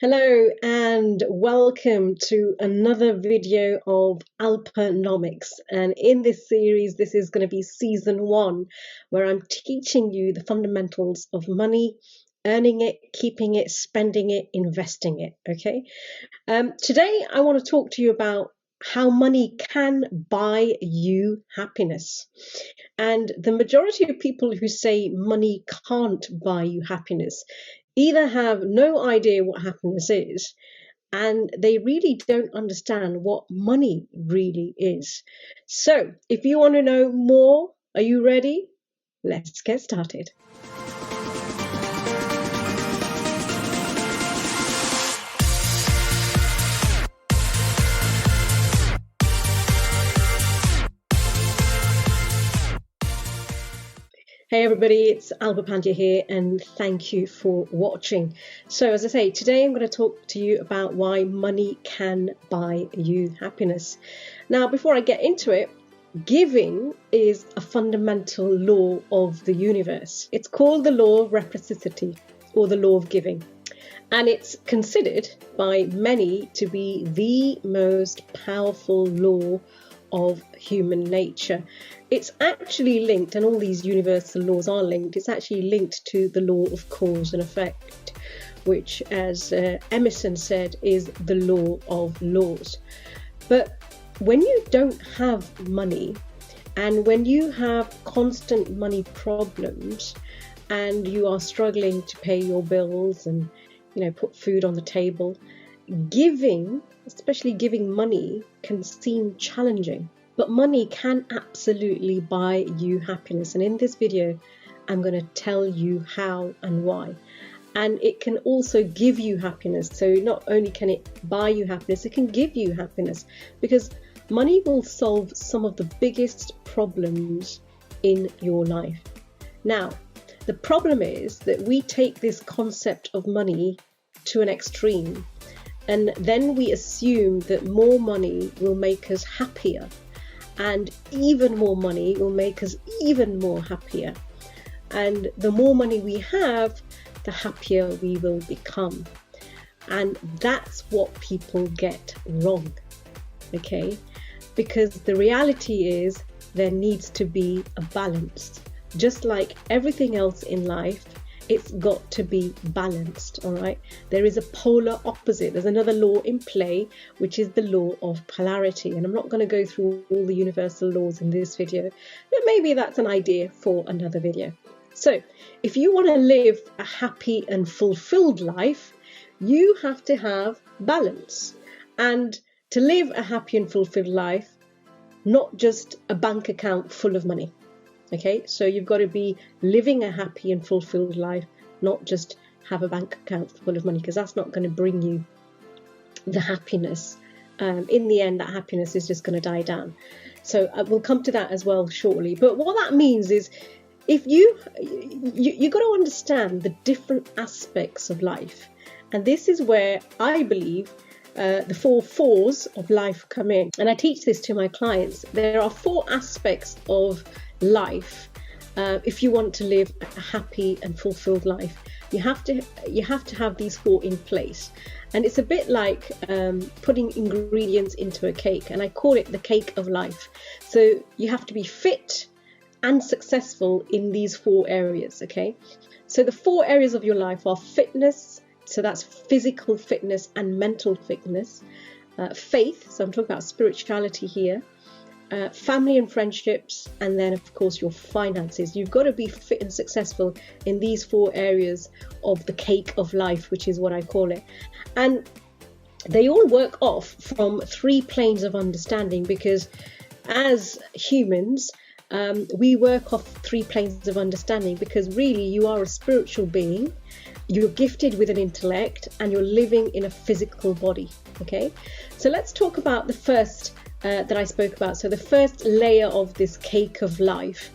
Hello and welcome to another video of AlpaNomics. And in this series, this is going to be season 1, where I'm teaching you the fundamentals of money, earning it, keeping it, spending it, investing it. Okay. Today, I want to talk to you about how money can buy you happiness. And the majority of people who say money can't buy you happiness either have no idea what happiness is, and they really don't understand what money really is. So, if you want to know more, are you ready? Let's get started. Hey everybody, it's Alpa here and thank you for watching. So as I say, today I'm going to talk to you about why money can buy you happiness. Now, before I get into it, giving is a fundamental law of the universe. It's called the law of reciprocity or the law of giving. And it's considered by many to be the most powerful law of human nature. It's actually linked, and all these universal laws are linked, it's actually linked to the law of cause and effect, which, as Emerson said, is the law of laws. But when you don't have money, and when you have constant money problems, and you are struggling to pay your bills and put food on the table, giving, especially giving money, can seem challenging. But money can absolutely buy you happiness. And in this video, I'm going to tell you how and why. And it can also give you happiness. So not only can it buy you happiness, it can give you happiness, because money will solve some of the biggest problems in your life. Now, the problem is that we take this concept of money to an extreme, and then we assume that more money will make us happier, and even more money will make us even more happier. And the more money we have, the happier we will become. And that's what people get wrong, okay? Because the reality is there needs to be a balance. Just like everything else in life, it's got to be balanced, all right? There is a polar opposite. There's another law in play, which is the law of polarity. And I'm not going to go through all the universal laws in this video, but maybe that's an idea for another video. So if you want to live a happy and fulfilled life, you have to have balance. And to live a happy and fulfilled life, not just a bank account full of money. Okay, so you've got to be living a happy and fulfilled life, not just have a bank account full of money, because that's not going to bring you the happiness. In the end, that happiness is just going to die down. So we'll come to that as well shortly. But what that means is, if you've got to understand the different aspects of life. And this is where I believe the 4 fours of life come in. And I teach this to my clients. There are 4 aspects of life. If you want to live a happy and fulfilled life, you have to have these 4 in place. And it's a bit like putting ingredients into a cake, and I call it the cake of life. So you have to be fit and successful in these 4 areas. Okay, so the 4 areas of your life are fitness, so that's physical fitness and mental fitness, faith, so I'm talking about spirituality here, family and friendships, and then of course your finances. You've got to be fit and successful in these 4 areas of the cake of life, which is what I call it. And they all work off from 3 planes of understanding, because as humans, we work off 3 planes of understanding, because really you are a spiritual being, you're gifted with an intellect, and you're living in a physical body. Okay, so let's talk about the first that I spoke about. So the first layer of this cake of life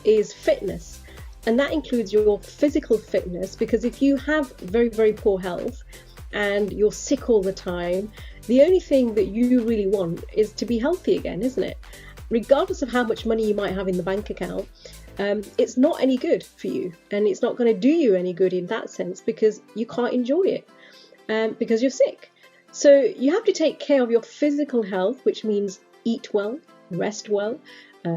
is fitness, and that includes your physical fitness, because if you have very, very poor health and you're sick all the time, the only thing that you really want is to be healthy again, isn't it? Regardless of how much money you might have in the bank account, it's not any good for you, and it's not going to do you any good in that sense, because you can't enjoy it. because you're sick. So you have to take care of your physical health, which means eat well, rest well,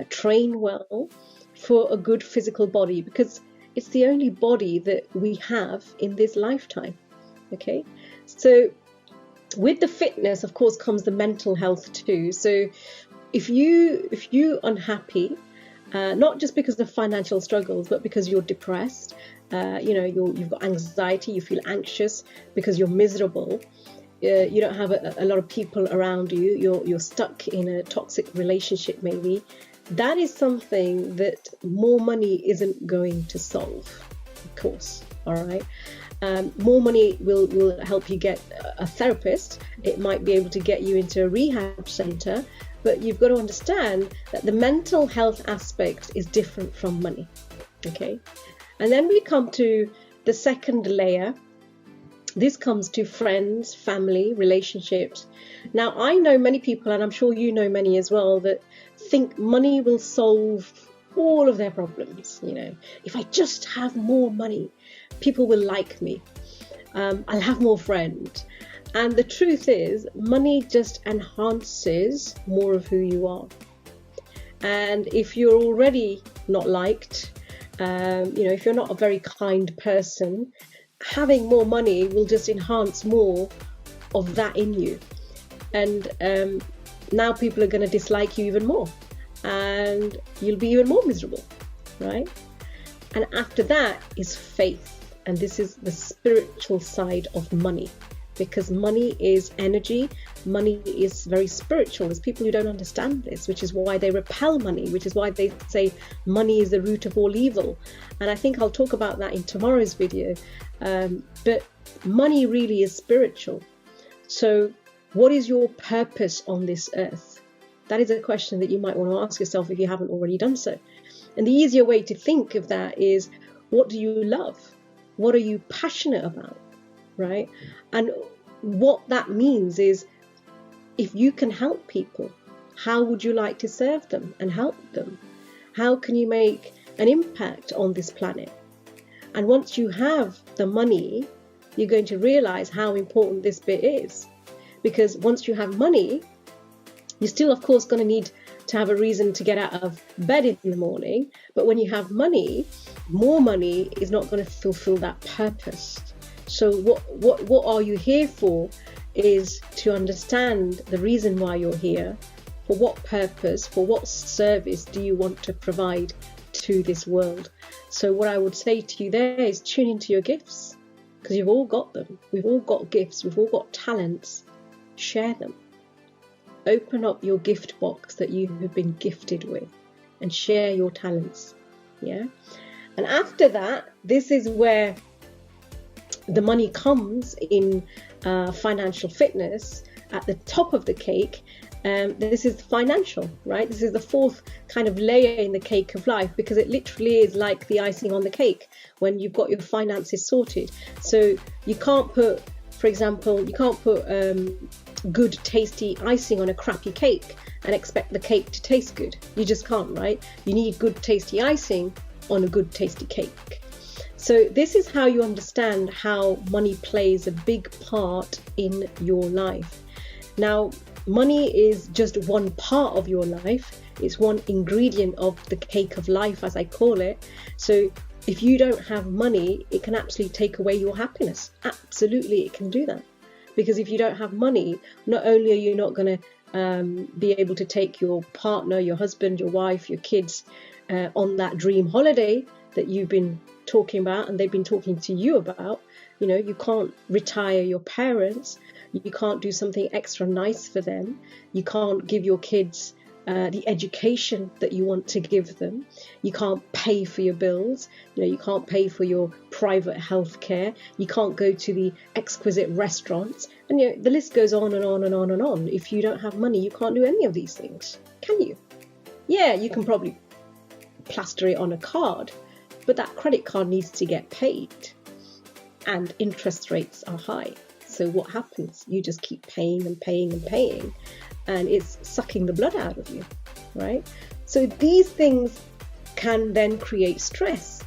train well for a good physical body, because it's the only body that we have in this lifetime. Okay, so with the fitness, of course, comes the mental health too. So if you unhappy, not just because of financial struggles, but because you're depressed, you've got anxiety, you feel anxious because you're miserable, you don't have a lot of people around you, you're stuck in a toxic relationship maybe, that is something that more money isn't going to solve, of course. All right. More money will help you get a therapist. It might be able to get you into a rehab center, but you've got to understand that the mental health aspect is different from money. Okay. And then we come to the second layer. This comes to friends, family, relationships. Now, I know many people, and I'm sure you know many as well, that think money will solve all of their problems. If I just have more money, people will like me. I'll have more friends. And the truth is, money just enhances more of who you are. And if you're already not liked, if you're not a very kind person, having more money will just enhance more of that in you. And now people are going to dislike you even more, and you'll be even more miserable, right? And after that is faith, and this is the spiritual side of money, because money is energy, money is very spiritual. There's people who don't understand this, which is why they repel money, which is why they say money is the root of all evil. And I think I'll talk about that in tomorrow's video. But money really is spiritual. So what is your purpose on this earth? That is a question that you might want to ask yourself if you haven't already done so. And the easier way to think of that is, what do you love? What are you passionate about? Right? And what that means is, if you can help people, how would you like to serve them and help them? How can you make an impact on this planet? And once you have the money, you're going to realize how important this bit is. Because once you have money, you're still, of course, going to need to have a reason to get out of bed in the morning. But when you have money, more money is not going to fulfill that purpose. So what are you here for is to understand the reason why you're here, for what purpose, for what service do you want to provide to this world. So what I would say to you there is, tune into your gifts, because you've all got them. We've all got gifts, we've all got talents. Share them. Open up your gift box that you have been gifted with and share your talents. Yeah. And after that, this is where the money comes in financial fitness at the top of the cake. This is financial, right? This is the fourth kind of layer in the cake of life, because it literally is like the icing on the cake when you've got your finances sorted. So you can't put, for example, good tasty icing on a crappy cake and expect the cake to taste good. You just can't, right? You need good tasty icing on a good tasty cake. So this is how you understand how money plays a big part in your life. Now, money is just one part of your life. It's one ingredient of the cake of life, as I call it. So if you don't have money, it can absolutely take away your happiness. Absolutely, it can do that. Because if you don't have money, not only are you not going to be able to take your partner, your husband, your wife, your kids on that dream holiday that you've been talking about and they've been talking to you about, you can't retire your parents, you can't do something extra nice for them, you can't give your kids the education that you want to give them, you can't pay for your bills, you can't pay for your private health care, you can't go to the exquisite restaurants, and the list goes on and on and on and on. If you don't have money, you can't do any of these things, can you? Yeah, you can probably plaster it on a card, but that credit card needs to get paid, and interest rates are high. So what happens? You just keep paying and paying and paying, and it's sucking the blood out of you, right? So these things can then create stress.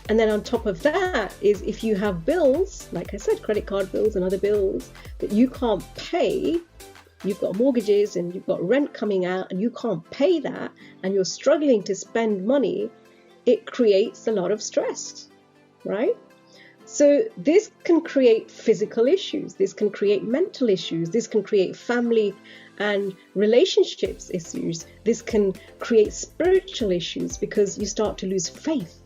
And then on top of that is if you have bills, like I said, credit card bills and other bills that you can't pay, you've got mortgages and you've got rent coming out and you can't pay that and you're struggling to spend money, it creates a lot of stress, right? So this can create physical issues, this can create mental issues, this can create family and relationships issues, this can create spiritual issues because you start to lose faith.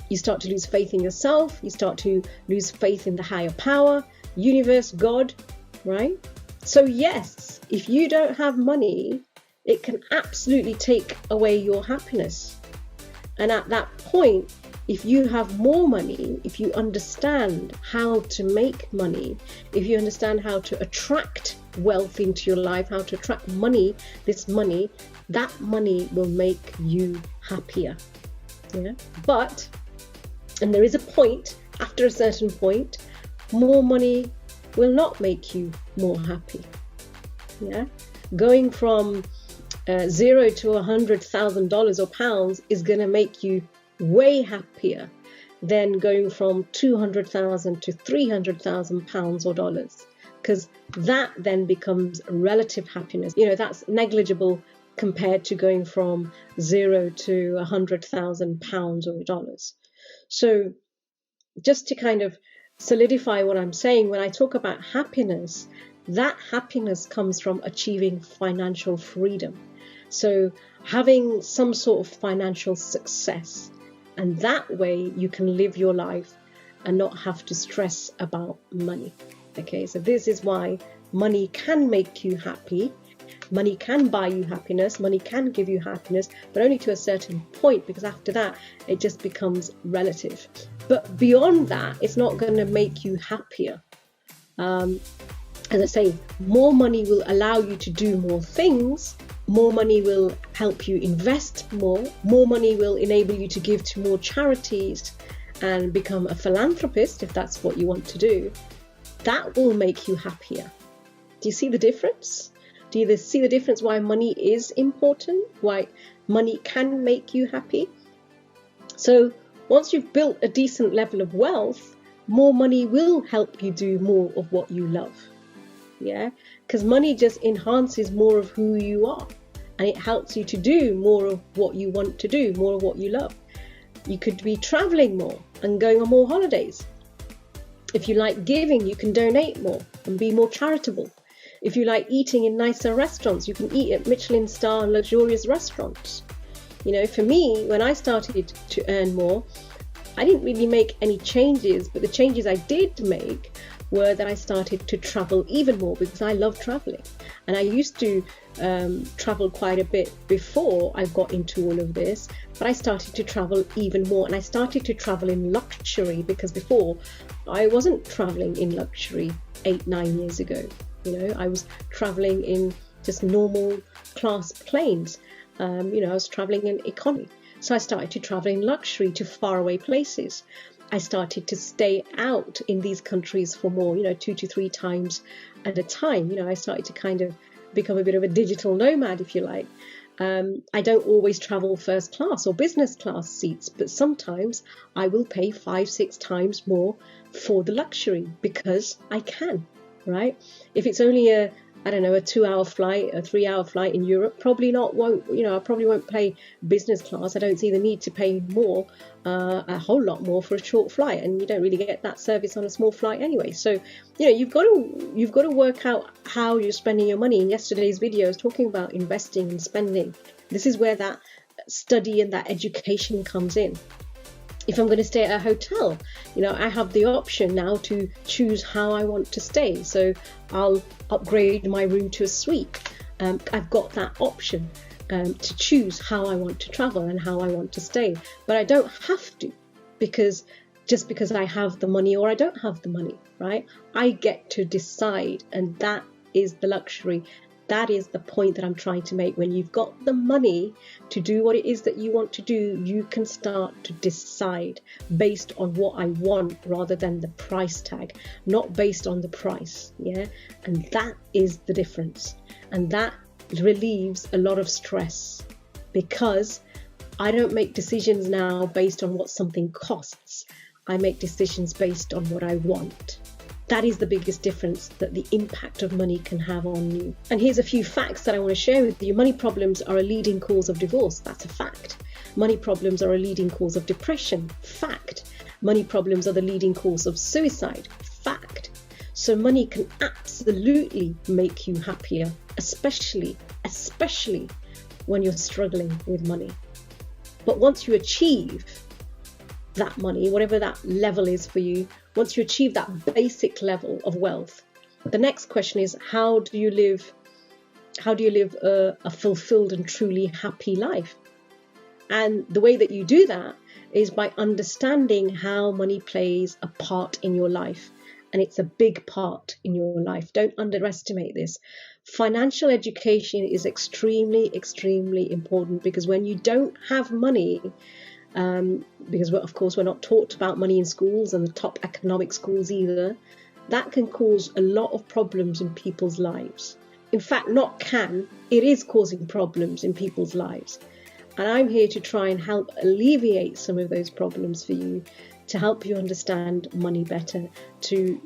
You start to lose faith in yourself, you start to lose faith in the higher power, universe, God, right? So yes, if you don't have money, it can absolutely take away your happiness. And at that point, if you have more money, if you understand how to make money, if you understand how to attract wealth into your life, how to attract money, that money will make you happier. Yeah. But, and there is a point, after a certain point, more money will not make you more happy. Yeah. Going from $0 to $100,000 or pounds is going to make you way happier than going from 200,000 to 300,000 pounds or dollars, because that then becomes relative happiness. You know, that's negligible compared to going from 0 to 100,000 pounds or dollars. So just to kind of solidify what I'm saying, when I talk about happiness, that happiness comes from achieving financial freedom. So having some sort of financial success, and that way you can live your life and not have to stress about money. Okay, so this is why money can make you happy. Money can buy you happiness, money can give you happiness, but only to a certain point, because after that it just becomes relative. But beyond that, it's not going to make you happier. As I say, more money will allow you to do more things. More money will help you invest more. More money will enable you to give to more charities and become a philanthropist if that's what you want to do. That will make you happier. Do you see the difference? Do you see the difference why money is important? Why money can make you happy? So once you've built a decent level of wealth, more money will help you do more of what you love. Yeah, because money just enhances more of who you are, and it helps you to do more of what you want to do, more of what you love. You could be traveling more and going on more holidays. If you like giving, you can donate more and be more charitable. If you like eating in nicer restaurants, you can eat at Michelin star luxurious restaurants. You know, for me, when I started to earn more, I didn't really make any changes, but the changes I did make were that I started to travel even more, because I love traveling. And I used to travel quite a bit before I got into all of this, but I started to travel even more, and I started to travel in luxury, because before I wasn't traveling in luxury 8-9 years ago. You know, I was traveling in just normal class planes. You know, I was traveling in economy. So I started to travel in luxury to faraway places. I started to stay out in these countries for more, 2 to 3 times at a time. I started to kind of become a bit of a digital nomad, if you like. I don't always travel first class or business class seats, but sometimes I will pay 5-6 times more for the luxury because I can, right? If it's only a 2-hour flight, a 3-hour flight in Europe, I probably won't pay business class. I don't see the need to pay more, a whole lot more for a short flight, and you don't really get that service on a small flight anyway. So, you've got to work out how you're spending your money. In yesterday's video, I was talking about investing and spending. This is where that study and that education comes in. If I'm going to stay at a hotel, I have the option now to choose how I want to stay. So I'll upgrade my room to a suite. I've got that option to choose how I want to travel and how I want to stay. But I don't have to, because I have the money or I don't have the money, right? I get to decide, and that is the luxury. That is the point that I'm trying to make. When you've got the money to do what it is that you want to do, you can start to decide based on what I want rather than the price tag, not based on the price. Yeah. And that is the difference. And that relieves a lot of stress, because I don't make decisions now based on what something costs. I make decisions based on what I want. That is the biggest difference that the impact of money can have on you. And here's a few facts that I want to share with you. Money problems are a leading cause of divorce. That's a fact. Money problems are a leading cause of depression. Fact. Money problems are the leading cause of suicide. Fact. So money can absolutely make you happier, especially when you're struggling with money. But once you achieve that money, whatever that level is for you, once you achieve that basic level of wealth, the next question is, how do you live a fulfilled and truly happy life? And the way that you do that is by understanding how money plays a part in your life. And it's a big part in your life. Don't underestimate this. Financial education is extremely, extremely important, because when you don't have money, because of course we're not taught about money in schools, and the top economic schools either, that can cause a lot of problems in people's lives. In fact, it is causing problems in people's lives. And I'm here to try and help alleviate some of those problems for you, to help you understand money better, to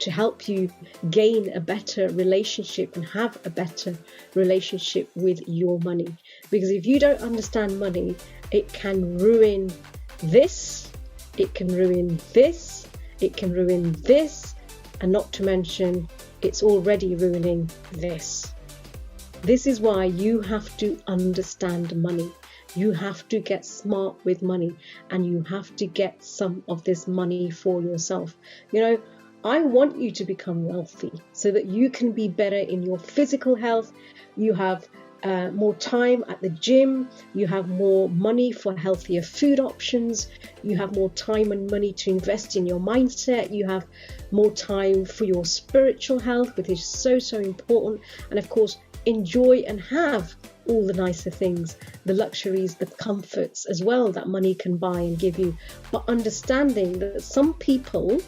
help you gain a better relationship and have a better relationship with your money. Because if you don't understand money, it can ruin this, it can ruin this, it can ruin this, and not to mention, it's already ruining this. This is why you have to understand money. You have to get smart with money, and you have to get some of this money for yourself. I want you to become wealthy so that you can be better in your physical health. You have more time at the gym. You have more money for healthier food options. You have more time and money to invest in your mindset. You have more time for your spiritual health, which is so, so important. And of course, enjoy and have all the nicer things, the luxuries, the comforts as well that money can buy and give you. But understanding that some people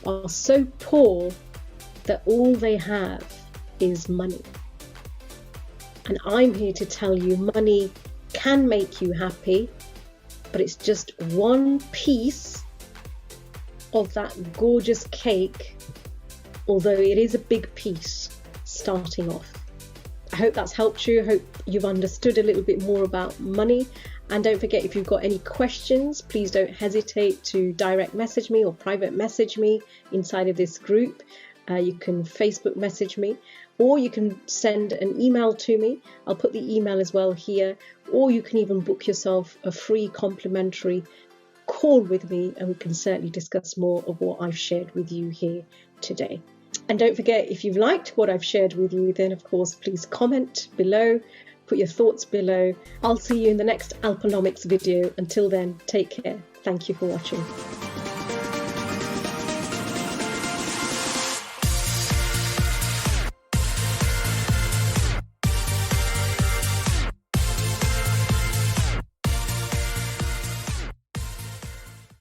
are so poor that all they have is money. And I'm here to tell you, money can make you happy, but it's just one piece of that gorgeous cake, although it is a big piece starting off. I hope that's helped you. I hope you've understood a little bit more about money. And don't forget, if you've got any questions, please don't hesitate to direct message me or private message me inside of this group. You can Facebook message me, or you can send an email to me. I'll put the email as well here, or you can even book yourself a free complimentary call with me, and we can certainly discuss more of what I've shared with you here today. And don't forget, if you've liked what I've shared with you, then of course, please comment below, put your thoughts below. I'll see you in the next AlpaNomics video. Until then, take care. Thank you for watching.